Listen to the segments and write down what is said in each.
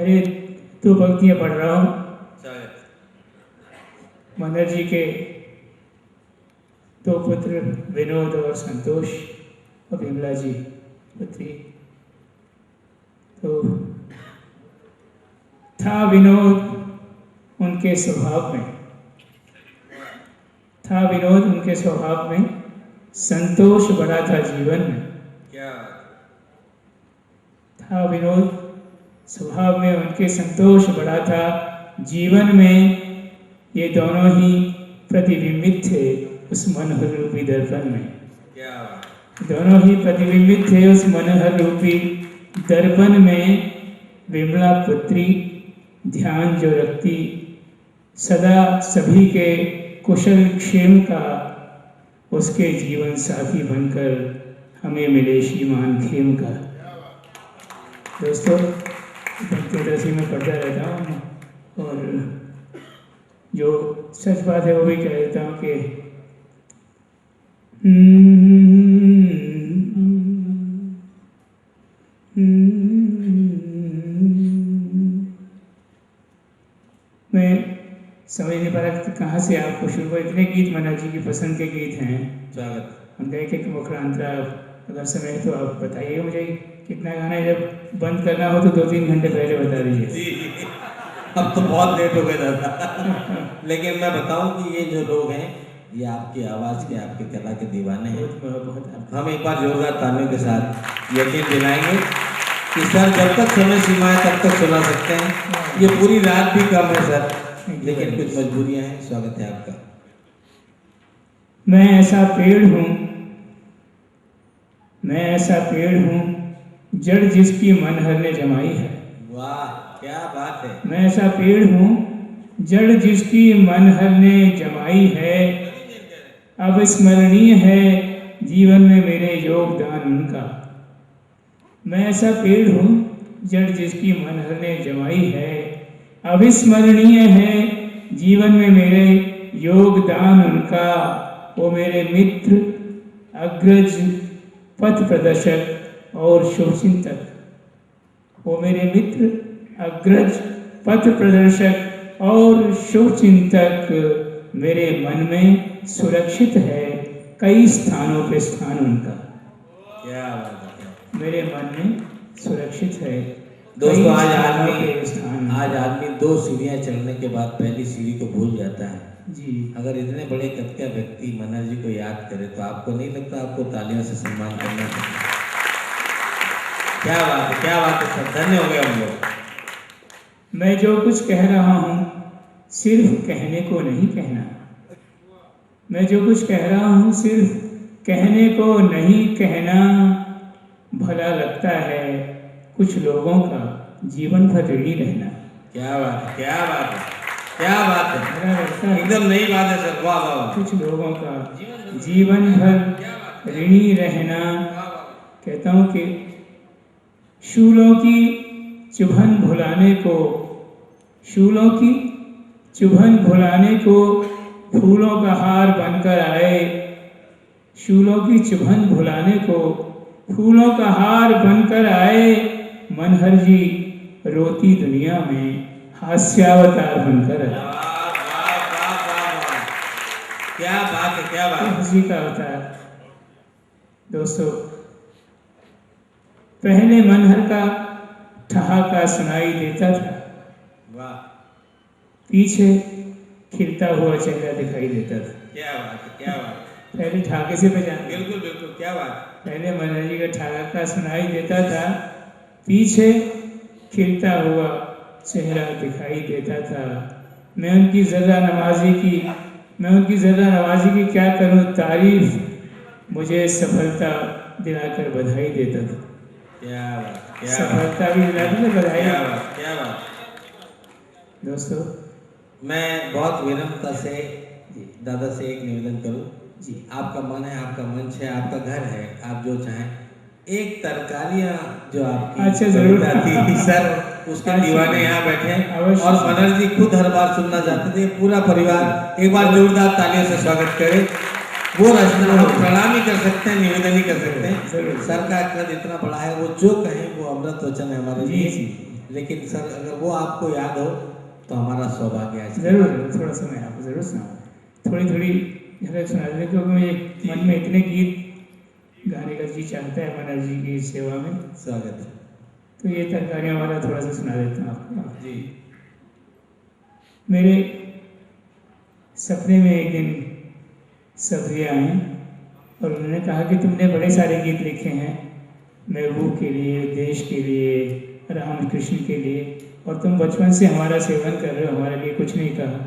पहले 2 पंक्तियाँ पढ़ रहा हूँ। मनहर जी के 2 पुत्र विनोद और संतोष और विमला जी पुत्री। तो था विनोद उनके स्वभाव में, था विनोद उनके स्वभाव में, संतोष बड़ा था जीवन में। क्या था विनोद स्वभाव में, उनके संतोष बड़ा था जीवन में। ये दोनों ही प्रतिबिंबित थे उस मनोहर रूपी दर्पण में। क्या दोनों ही प्रतिबिंबित थे उस मनोहर रूपी दर्पण में। विमला पुत्री ध्यान जो रखती, सदा सभी के कुशल क्षेम का, उसके जीवन साथी बनकर हमें मिले श्रीमान खेम का। दोस्तों, पंक्ति में पढ़ता रहता हूँ और जो सच बात है वो भी कह देता हूँ कि मैं समझ नहीं पा रहा कि कहाँ से आपको शुरू हुआ। इतने गीत मनहर जी की पसंद के गीत हैं। हम कहें कि मुखरांतरा अगर समय है तो आप बताइएगा मुझे कितना गाना है। जब बंद करना हो तो 2-3 घंटे पहले बता दीजिए। अब तो बहुत लेट हो गया था। लेकिन मैं बताऊं कि ये जो लोग हैं ये आपकी आवाज़ के, आपकी कला के दीवाने हैं। हम एक बार जोरदार तालियों के साथ यकीन दिलाएंगे कि सर जब तक समय सीमा है तब तक सुना सकते हैं। ये पूरी रात भी कम है सर, लेकिन कुछ मजबूरियां हैं। स्वागत है आपका। मैं ऐसा पेड़ हूँ, मैं ऐसा पेड़ हूँ, जड़ जिसकी मनहर ने जमाई है। वाह क्या बात है। मैं ऐसा पेड़ हूँ, जड़ जिसकी मनहर ने जमाई है। अब स्मरणीय है जीवन में मेरे योगदान उनका। मैं ऐसा पेड़ हूँ, जड़ जिसकी मनहर ने जमाई है। अविस्मरणीय है जीवन में मेरे योगदान उनका। वो मेरे मित्र, अग्रज, पथ प्रदर्शक और शुभचिंतक। वो मेरे मित्र, अग्रज, पथ प्रदर्शक और शुभचिंतक। मेरे मन में सुरक्षित है कई स्थानों पे स्थान उनका। क्या बात है। मेरे मन में सुरक्षित है। दोस्तों आज आदमी 2 सीढ़ियाँ चढ़ने के बाद पहली सीढ़ी को भूल जाता है जी। अगर इतने बड़े कद का व्यक्ति मनहर जी को याद करे तो आपको नहीं लगता आपको तालियों से सम्मान करना चाहिए? क्या बात है, क्या बात है सर, धन्य हो गए हम लोग। मैं जो कुछ कह रहा हूँ सिर्फ कहने को नहीं कहना। मैं जो कुछ कह रहा हूँ सिर्फ कहने को नहीं कहना। भला लगता है कुछ लोगों का जीवन भर ऋणी रहना। क्या बात है, क्या बात है, क्या बात है। भला लगता है एकदम नई बात है सर, वाह वाह। कुछ लोगों का जीवन भर ऋणी रहना। कहता हूँ कि शूलों की चुभन भुलाने को, शूलों की चुभन भुलाने को फूलों का हार बनकर आए। शूलों की चुभन भुलाने को फूलों का हार बनकर आए। मनहर जी रोती दुनिया में हास्यावतार बनकर आए। क्या बात है, क्या बात है। हंसी का अवतार। दोस्तों, पहले मनहर का ठहाका सुनाई देता था, वाह, पीछे खिलता हुआ चेहरा दिखाई देता था। क्या बात है, क्या बात है। पहले ठाके से पहचान, बिल्कुल बिल्कुल, क्या बात। पहले मनहर जी का ठहाका सुनाई देता था, पीछे खिलता हुआ चेहरा दिखाई देता था। मैं उनकी ज़रा नवाजी की क्या करूं तारीफ, मुझे सफलता दिलाकर बधाई देता था। क्या बात, क्या सफलता भी दिलाती था, बधाई। क्या बात, क्या बात। दोस्तों, मैं बहुत विनम्रता से दादा से एक निवेदन करूं जी, आपका मन है, आपका मंच है, आपका घर है, आप जो चाहें एक तरकारियाँ जो आपकी अच्छा जरूर थी सर, उसके दीवाने यहाँ बैठे हैं और मनहर जी खुद हर बार सुनना चाहते थे। पूरा परिवार एक बार जोरदार तालियों से स्वागत करे। वो रचना हम प्रणाम ही कर सकते हैं, निवेदन ही कर सकते हैं। सर का कद इतना बड़ा है, वो जो कहें वो अमृत वचन है हमारे लिए। लेकिन सर अगर वो आपको याद हो तो हमारा सौभाग्य है। जरूर थोड़ा सा मैं आपको जरूर सुनाऊँ, थोड़ी थोड़ी झलक सुना दें, क्योंकि मुझे मन में इतने गीत गाने का जी चाहता है मनोहर जी की सेवा में। स्वागत है। तो ये तरकारियाँ वाला थोड़ा सा सुना देता हूँ आपको। जी। मेरे सपने में एक दिन सबरिया आई और उन्होंने कहा कि तुमने बड़े सारे गीत लिखे हैं महबूब के लिए, देश के लिए, राम कृष्ण के लिए, और तुम बचपन से हमारा सेवन कर रहे हो, हमारे लिए कुछ नहीं कहा।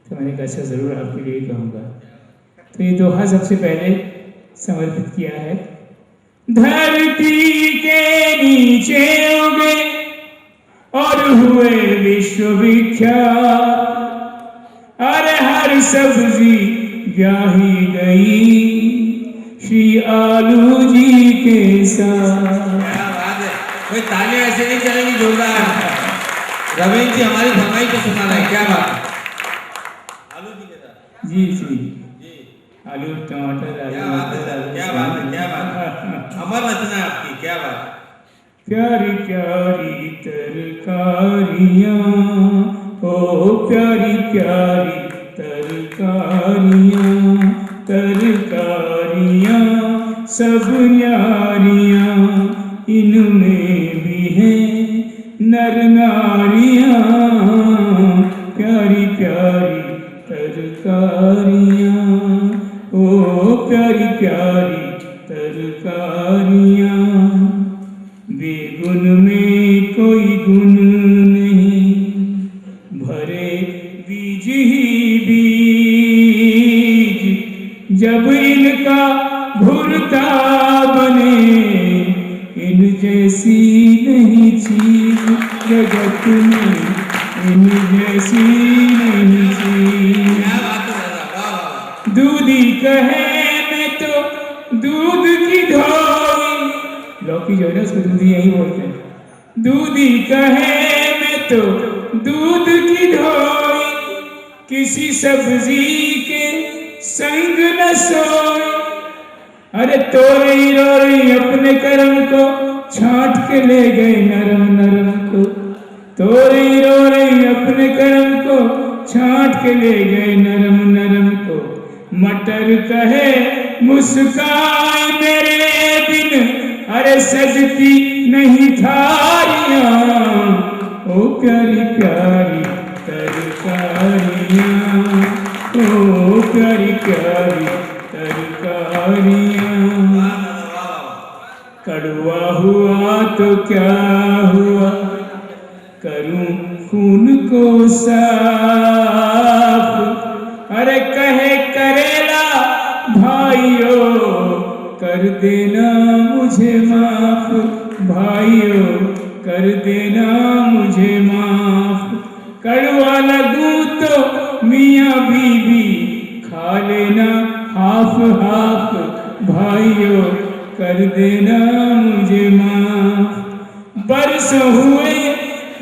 तो मैंने कहा अच्छा ज़रूर आपके लिए कहूँगा। तो ये दोहा सबसे पहले समर्पित किया है। धरती के नीचे उगे और हुए विश्व विख्यात, अरे हर सब्जी ब्याही गई श्री आलू जी के साथ। क्या बात है, कोई तालियां ऐसे नहीं चलेंगी जोरदार। रवींद्र जी हमारी फरमाइश पे सुना रहे हैं, क्या बात है। आलू जी के साथ। जी जी जी। आलू टमाटर, क्या बात है सर, क्या बात है, क्या बात है, अमर रचना है आपकी, क्या बात है। प्यारी प्यारी तरकारियाँ, ओ प्यारी प्यारी तरकारियाँ, तरकारियाँ सब न्यारियाँ, इनमें भी हैं नर नारियाँ। प्यारी प्यारी तरकारियाँ, ओ प्यारी प्यारी तरकारियाँ, बेगुन में कोई गुण नहीं, भरे बीज ही बीज, जब इनका भुरता बने, इन जैसी नहीं चीज जगत में, इन जैसी नहीं चीज। क्या बात है दादा, वाह वाह। दूधी कहे मैं तो दूध की धोई, लौकी जो है ना उसको दूधी यही बोलते हैं। दूधी कहे मैं तो दूध की धोई, किसी सब्जी के संग न सोई, अरे तोरई रोरई अपने कर्म को छांट के ले गए नरम नरम को, तोरई रोरई अपने कर्म को छांट के ले गए नरम नरम को। मटर कहे मुस्काए मेरे बिन, अरे सजती नहीं थारियाँ, ओ प्यारी प्यारी तरकारियाँ, ओ प्यारी प्यारी तरकारियाँ। कड़वा हुआ तो क्या हुआ, करूं खून को साफ, अरे कहे करेला भाइयों कर देना मुझे माफ, भाइयों कर देना मुझे माफ। कड़वा लगूं तो मियाँ बीवी खा लेना हाफ हाफ, भाइयों कर देना मुझे माफ। बरसों हुए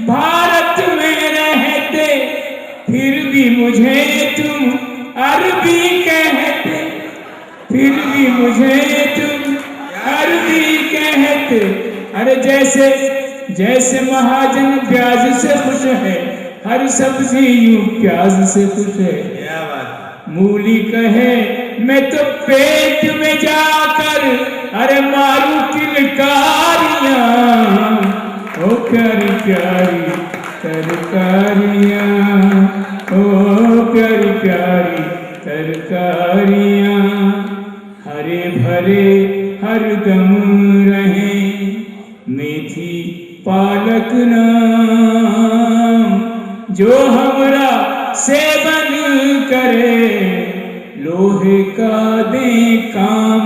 भारत में रहते, फिर भी मुझे तुम अरबी कहते, फिर भी मुझे तुम अरबी कहते। अरे जैसे जैसे महाजन ब्याज से खुश है, हर सब्जी यूं प्याज से खुश है। क्या बात। मूली कहे मैं तो पेट में जाकर, अरे मारू किलकारियाँ, ओ प्यारी प्यारी तरकारियाँ, ओ प्यारी प्यारी तरकारियाँ। हरे भरे हरदम रहे मेथी पालक नाम, जो हमरा सेवन करे, लोहे का दे काम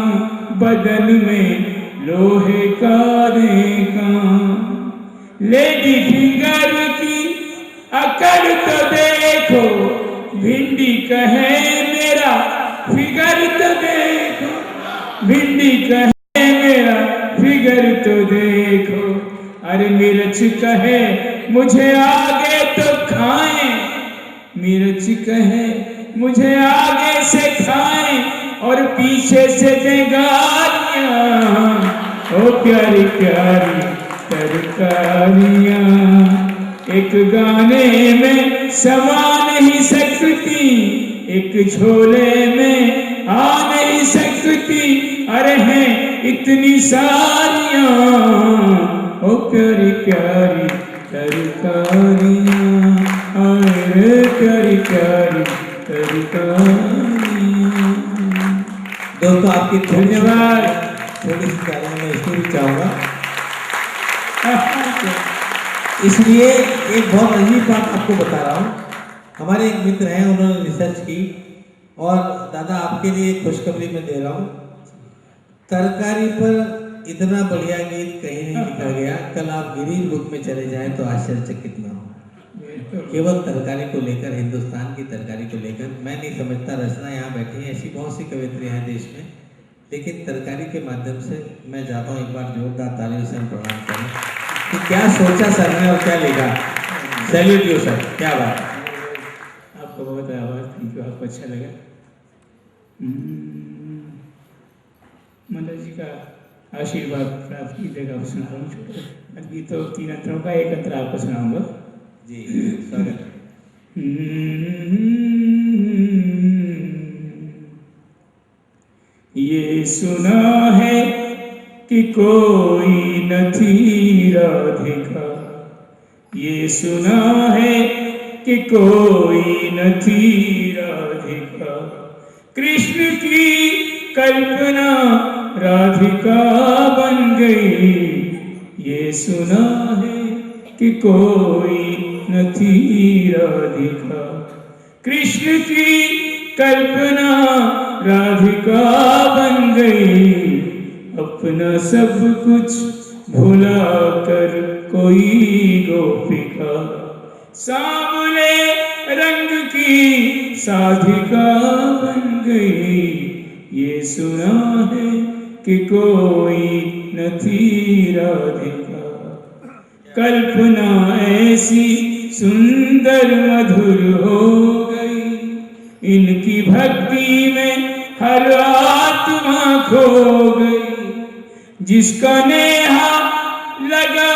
बदन में, लोहे का दे काम। लेडी फिंगर की अकड़ तो देखो, भिंडी कहे मेरा फिगर तो देखो, भिंडी कहे मेरा फिगर तो देखो। अरे मिर्च कहे मुझे आगे तो खाएं, मिर्च कहे मुझे आगे से खाएं और पीछे से दें गालियां, ओ प्यारी प्यारी तरकारियां, गाने में समा नहीं सकती, एक झोले में आ नहीं सकती। अरे हैं इतनी सारियां ओ प्यारी प्यारी तरकारियां, अरे प्यारी प्यारी तरकारियां। दोस्तों आपकी धन्यवाद। थोड़ी सी तालियां मैं इसमें भी चाहूँगा। इसलिए एक बहुत अजीब बात आपको बता रहा हूँ। हमारे एक मित्र हैं, उन्होंने रिसर्च की और दादा आपके लिए खुशखबरी मैं दे रहा हूँ। तरकारी पर इतना बढ़िया गीत कहीं नहीं लिखा गया। कल आप गिनीज बुक में चले जाएं तो आश्चर्यचकित ना हो। केवल तरकारी को लेकर, हिंदुस्तान की तरकारी को लेकर, मैं नहीं समझता रचना यहाँ बैठी है, ऐसी बहुत सी कवित्रियाँ हैं देश में, लेकिन तरकारी के माध्यम से मैं चाहता हूँ एक बार जोरदार तालियों से हम प्रणाम करें कि क्या सोचा सर ने और क्या लिखा। सैल्यूट यू सर, क्या बात है। आपको बहुत आभार, थैंक यू, आपको अच्छा लगा। मंडल जी का आशीर्वाद प्राप्त कीजिएगा। आप सुनाऊँ छोटा गीत तो 3 अंतरों का, एक अंतर आपको सुनाऊंगा जी। स्वागत है। ये सुना है कि कोई न थी राधिका, ये सुना है कि कोई न थी राधिका, कृष्ण की कल्पना राधिका बन गई। ये सुना है कि कोई न थी राधिका, कृष्ण की कल्पना राधिका बन गई। अपना सब कुछ भुला कर कोई गोपिका, सांवले रंग की साधिका बन गई। ये सुना है कि कोई न थी राधिका, कल्पना ऐसी सुंदर मधुर हो गई। इनकी भक्ति में हर आत्मा खो गई। जिसका नेहा लगा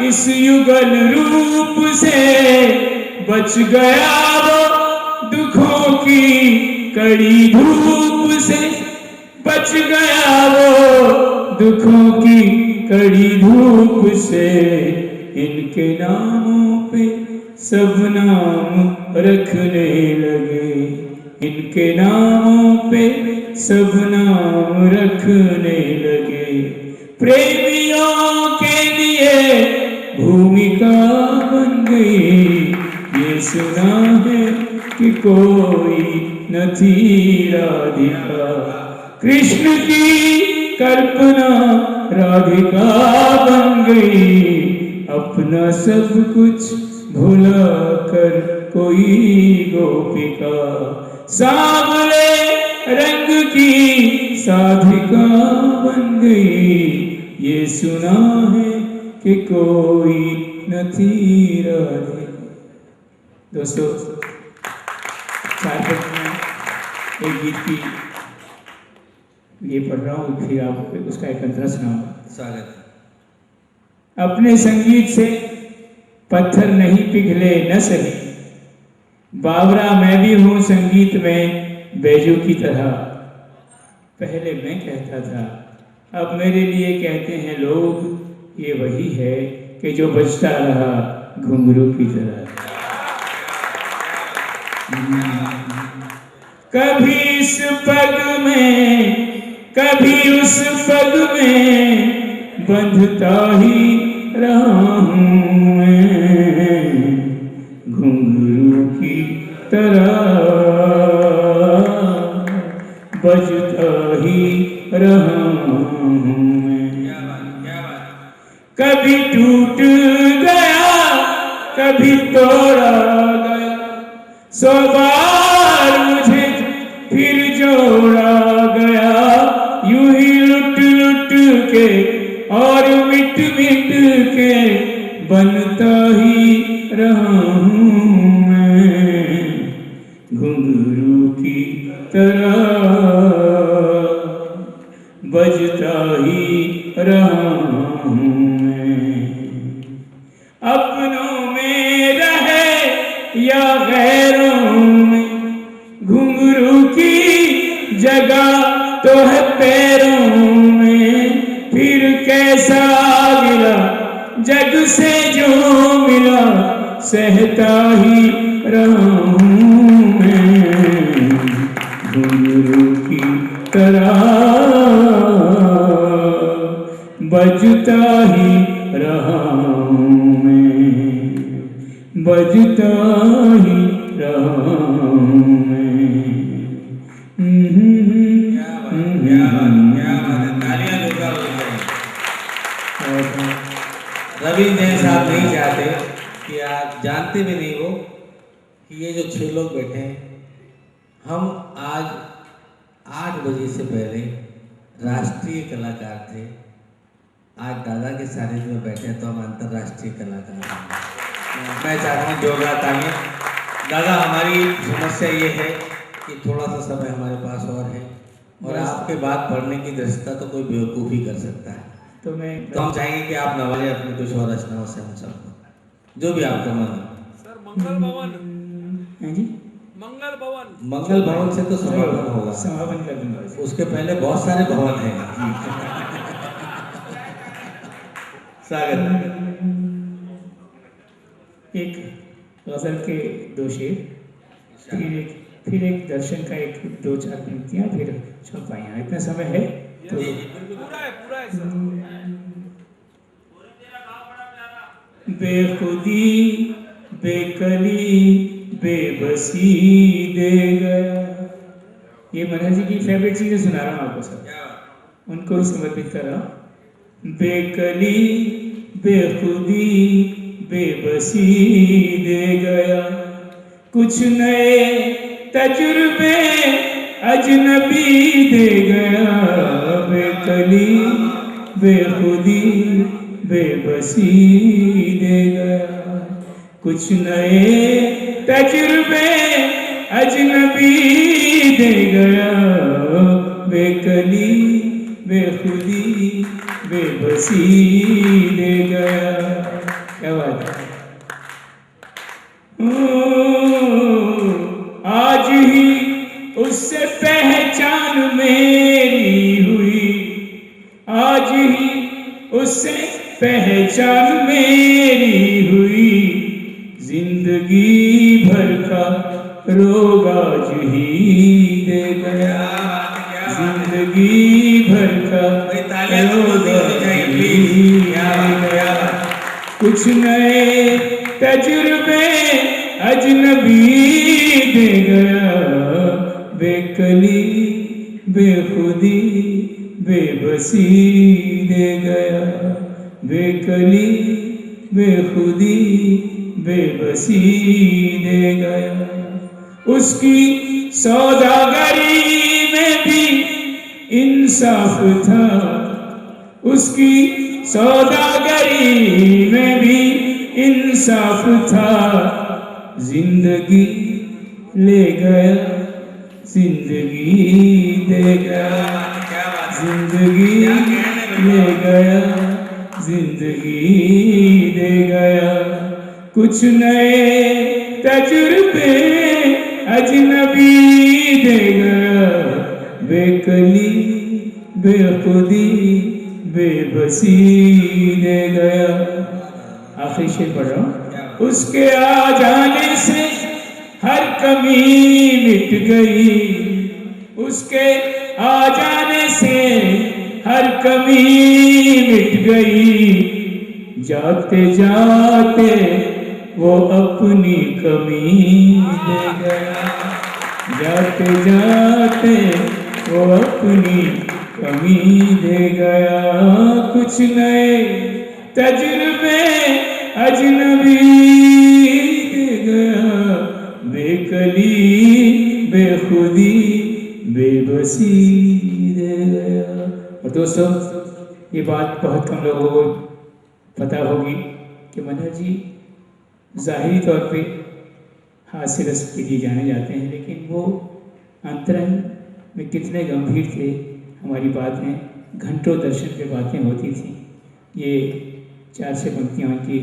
इस युगल रूप से, बच गया वो दुखों की कड़ी धूप से, बच गया वो दुखों की कड़ी धूप से। इनके नामों पे सब नाम रखने लगे, इनके नामों पे सब नाम रखने लगे। प्रेमियों के लिए भूमिका बन गई। ये सुना है कि कोई न थी राधिका, कृष्ण की कल्पना राधिका बन गई। अपना सब कुछ भुला कर कोई गोपिका, सांवले रंग की साधिका बन गई। ये सुना है कि कोई न थी राधिका। दोस्तों, 4 पद में एक गीत की ये पढ़ रहा हूँ, फिर आप उसका एक अंतरा सुनाऊंगा। स्वागत। अपने संगीत से पत्थर नहीं पिघले न सही, बावरा मैं भी हूँ संगीत में बैजू की तरह। पहले मैं कहता था, अब मेरे लिए कहते हैं लोग, ये वही है कि जो बजता रहा घुंघरू की तरह। कभी इस पग में कभी उस पग में बंधता ही रहा हूँ मैं, घुंघरू की तरह बजता ही रहा हूँ मैं। कभी टूट गया कभी तोड़ा गया, 100 बार मुझे फिर जोड़ा गया। यूं ही लुट लुट के और मिट मिट के बनता ही रहा हूँ मैं, घुंघरू की तरह बजता ही रहा हूँ मैं। अपनों में जग से जो मिला सहता ही रहा हूँ मैं, घुंघरू की तरह बजता ही रहा हूँ मैं, बजता ही रहा हूँ मैं। रवि जैन साहब नहीं चाहते कि आप जानते भी नहीं हो कि ये जो 6 लोग बैठे हैं, हम आज 8 बजे से पहले राष्ट्रीय कलाकार थे। आज दादा के सानिध्य में बैठे हैं तो हम अंतर्राष्ट्रीय कलाकार हैं। मैं चाहता हूँ जोरदार तालियां। दादा, हमारी समस्या ये है कि थोड़ा सा समय हमारे पास और है, और आपके बाद पढ़ने की दृष्टता तो कोई बेवकूफ़ी कर सकता है, तो हम चाहेंगे कि आप नवाजे अपने कुछ और रचनाओं से हम सबको, जो भी आपका मन हो। सर, मंगल भवन। हैं जी? मंगल भवन। मंगल भवन से तो समापन होगा, समापन कर दूंगा। उसके पहले बहुत सारे भवन हैं। स्वागत। एक गजल के 2 शेर, फिर एक दर्शन का 1-2-4 पंक्तियाँ, फिर चौपाइयाँ। इतना समय है तो पूरा है सर। बेखुदी बेकली बेबसी दे गया। ये मनोहर जी की फेवरेट चीजें सुना रहा हूँ आपको सर, उनको ही समर्पित कर रहा हूँ। बेकली बेखुदी बेबसी दे गया, कुछ नए तजुर्बे अजनबी दे गया। बेकली बेखुदी बेबसी दे गया, कुछ नए तजुर्बे अजनबी दे गया। बेकली बेखुदी बेबसी दे गया। क्या बात है। आज ही उससे पहचान मेरी हुई, आज ही उससे पहचान मेरी हुई। जिंदगी भर का रोग आज ही दे गया, जिंदगी भर का रोग आज ही दे गया। कुछ नए तजुर्बे अजनबी दे गया। बेकली बेखुदी बेबसी दे गया। बेकली बेखुदी बेबसी दे गया। उसकी सौदागरी में भी इंसाफ था, उसकी सौदागरी में भी इंसाफ था। जिंदगी ले गया, जिंदगी दे गया। जिंदगी ले गया, जिंदगी दे गया। कुछ नए तजुर्बे अजनबी दे गया। बेकली बेखुदी बेबसी दे गया। आखिरी शेर पढ़ रहा हूँ। उसके आ जाने से हर कमी मिट गई, उसके आ जाने से हर कमी मिट गई। जाते जाते वो अपनी कमी दे गया। जाते जाते वो अपनी कमी दे गया। कुछ नए तजुर्बे अजनबी दे गया। बेकली बेखुदी बेबसी दे गया। और दोस्तों, ये बात बहुत कम लोगों को पता होगी कि मनोहर जी ज़ाहिरी तौर पे हास्य रस के लिए जाने जाते हैं, लेकिन वो अंतरंग में कितने गंभीर थे। हमारी बातें घंटों दर्शन पे बातें होती थी। ये 4-6 पंक्तियाँ उनकी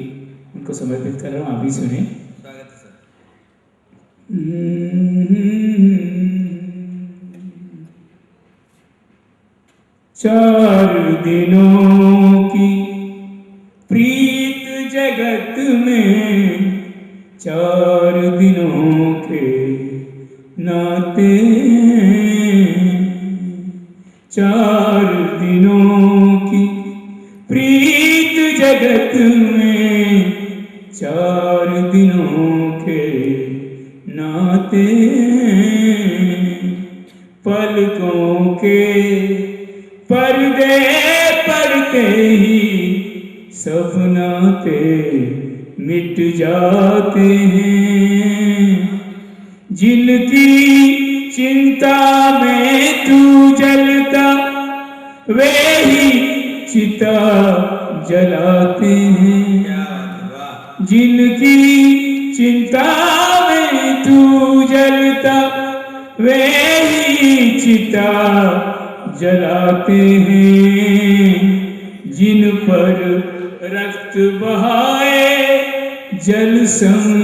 उनको समर्पित कर रहा हूँ, आप भी सुने। स्वागत है सर। चार दिनों की प्रीत में 4 दिनों के नाते, 4 दिनों की प्रीत जगत में, 4 दिनों के नाते, पलकों के पर्दे पड़ते ही सब नाते मिट जाते हैं। जिनकी चिंता में तू जलता वे ही चिता जलाते हैं। जिनकी चिंता में तू जलता वे ही चिता जलाते हैं। जिन पर रक्त बहाए जल संग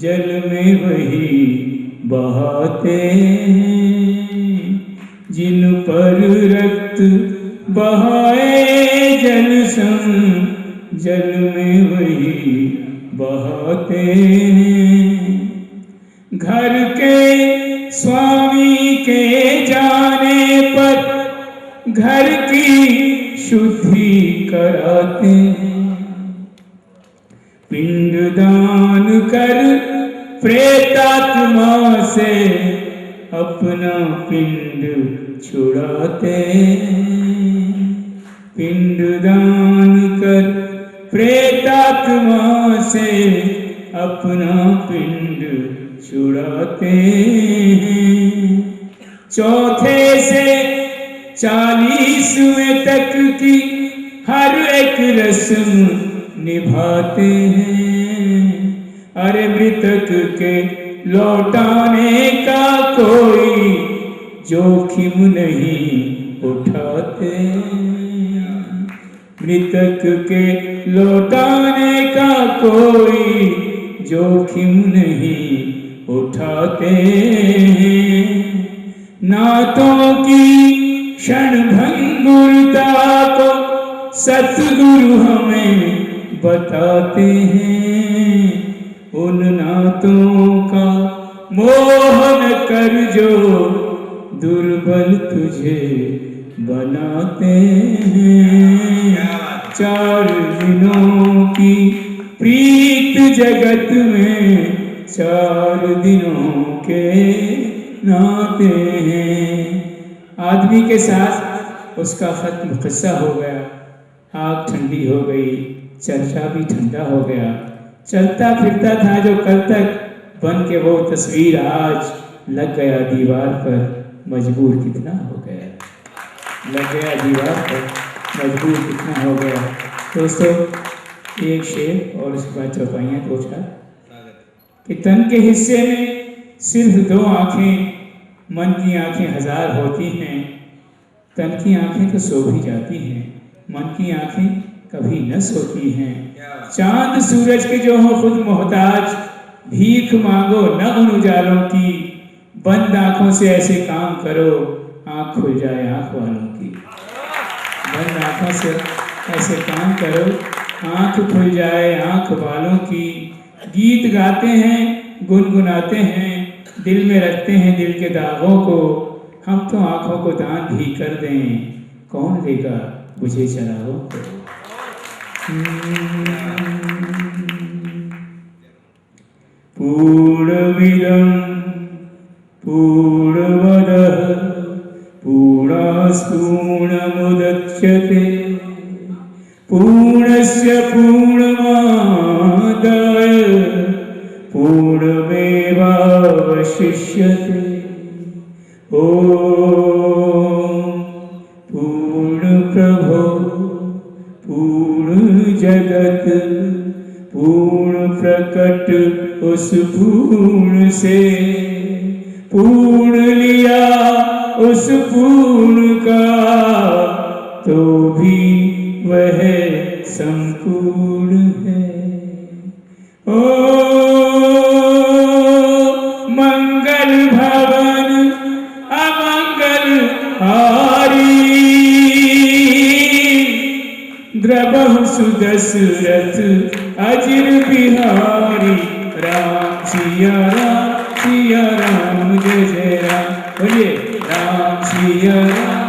जल में वही बहाते हैं। जिन पर रक्त बहाए जल संग जल में वही बहाते हैं। घर के स्वामी के जाने पर घर की शुद्धि कराते हैं। पिंडदान कर प्रेतात्मा से अपना पिंड छुड़ाते हैं। पिंडदान कर प्रेतात्मा से अपना पिंड छुड़ाते हैं। चौथे से 40वें तक की हर एक रस्म निभाते हैं। अरे मृतक के लौटाने का कोई जोखिम नहीं उठाते। मृतक के लौटाने का कोई जोखिम नहीं उठाते हैं। नातों की क्षण भंगुरता को सतगुरु हमें बताते हैं। उन नातों का मोहन कर जो दुर्बल तुझे बनाते हैं। 4 दिनों की प्रीत जगत में 4 दिनों के नाते हैं। आदमी के साथ उसका खत्म किस्सा हो गया। आग ठंडी हो गई, चर्चा भी ठंडा हो गया। चलता फिरता था जो कल तक बन के वो तस्वीर आज लग गया दीवार पर, मजबूर कितना हो गया। लग गया दीवार पर, मजबूर कितना हो गया। दोस्तों एक शेर और उसके बाद चौपाइयाँ 2-4 कि तन के हिस्से में सिर्फ 2 आँखें, मन की आँखें 1000 होती हैं। तन की आँखें तो सो भी जाती हैं, मन की आँखें कभी न सोती हैं। चांद सूरज के जो हो खुद मोहताज, भीख मांगो न उन उजालों की। बंद आँखों से ऐसे काम करो आँख खुल जाए आँख वालों की। बंद आँखों से ऐसे काम करो आँख खुल जाए आँख वालों की। गीत गाते हैं, गुनगुनाते हैं, दिल में रखते हैं दिल के दागों को। हम तो आँखों को दान भी कर दें, कौन देगा बुझे चरागों को। पूर्णमिदं पूर्णमदः पूर्णात् पूर्णमुदच्यते पूर्णस्य पूर्णमादाय पूर्णमेवावशिष्यते। ॐ पूर्ण प्रभो पूर्ण जगत पूर्ण प्रकट उस पूर्ण से, पूर्ण लिया उस पूर्ण का तो भी वह संपूर्ण है। ओ मंगल भवन अमंगल हारी, द्रवहु सुदशरथ अजर बिहारी राम सिया राम जय जय राम। बोलिए राम सिया राम,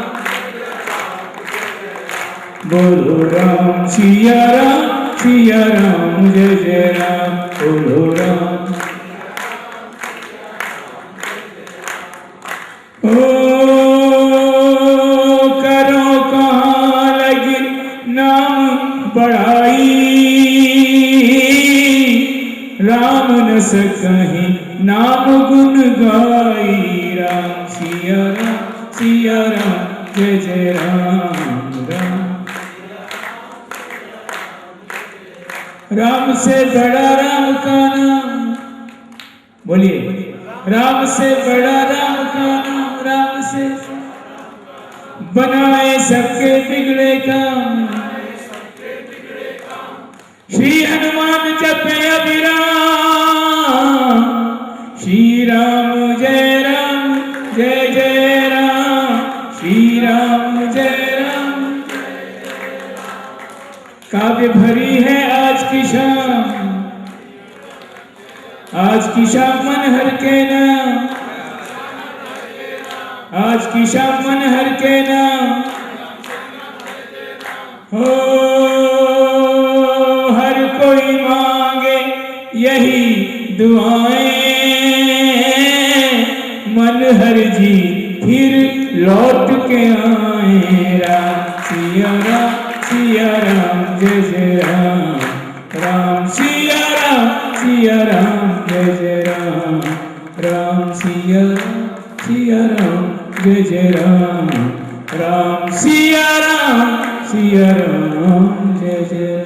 बोलो राम सिया राम जय जय राम, बोलो राम। ओ करो कहाँ लगी नाम बढ़ाई, राम न सकहीं नाम गुण गाई। राम सिया राम जय जय राम राम। राम से बड़ा राम का नाम, बोलिए राम से बड़ा राम का नाम, राम से बनाए सबके बिगड़े काम। श्री हनुमान जपे अभिराम, श्री राम जय जय राम, श्री राम जय राम। काव्य भरी है आज की शाम, आज की शाम मन हर के नाम, आज की शाम मन हर के नाम। हो हर कोई मांगे यही दुआएं, मन हर जी फिर लौट के आए। राम सिया राम जय जय राम, राम सिया राम जय जय राम, राम सिया राम जय जय राम, राम सिया राम जय जय राम।